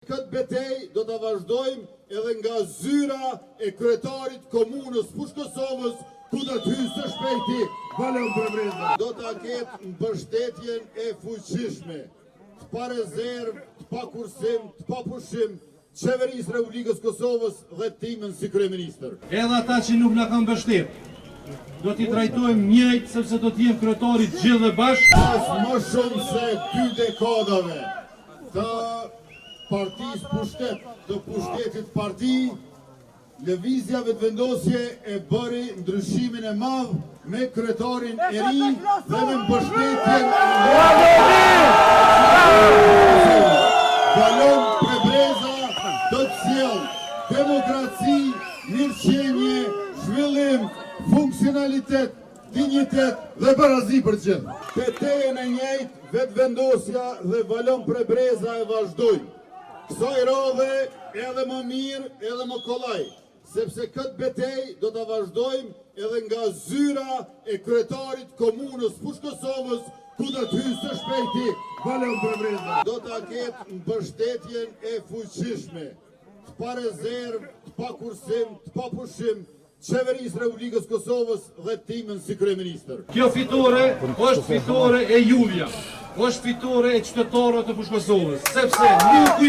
Këtë betej do të vazhdojmë edhe nga zyra e kryetarit komunës Fushë Kosovës, ku do të hyjë së shpejti Valon Prebreza. Do të ketë mbështetjen e fuqishme, të pa rezervë, të pa kursim, të pa pushim, qeverisë Republikës Kosovës dhe timën si kryeministër. Edhe ata që nuk na kanë mbështet, do t'i trajtojmë njëjtë sepse do t'jem kryetarit gjithë dhe bashkë. Pas më shumë se 2 dekadave të partisë pushtet, të pushtetit parti, lëvizja vetëvendosje e bëri ndryshimin e madh me kryetarin e ri dhe me mbështetjen Valon Prebreza do të sjellë demokraci, mirëqenie, zhvillim, funksionalitet, dinjitet dhe barazi për gjithë. Betejën e njëjtë, vetëvendosja dhe Valon Prebreza e vazhdojnë. Kësaj radhe edhe më mirë edhe më kollaj, sepse këtë betej do të vazhdojmë edhe nga zyra e kryetarit komunës Fushë Kosovës, ku do të hyjë së shpejti Valon Prebreza. Do të ketë mbështetjen e fuqishme, të pa rezervë, të pa kursim, të pa pushim, qeverisë Republikës Kosovës dhe timën si kryeministër. Kjo fitore është fitore e juve, është fitore e qytetarëve të Fushë Kosovës, sepse nuk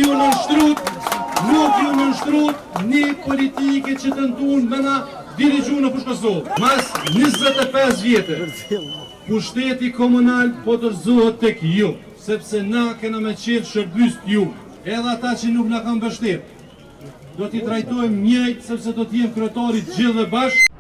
ju nënshtrut një politike që tentuan me na dirigju në Fushë Kosovë. Mas 25 vjetë, pushteti komunal po të rëzohet tek ju, sepse na kena me qenë shërbys ju, edhe ata që nuk na kanë mbështet. Do t'i trajtojmë njëjtë sepse do t'jem kryetarit gjithë dhe bashkë.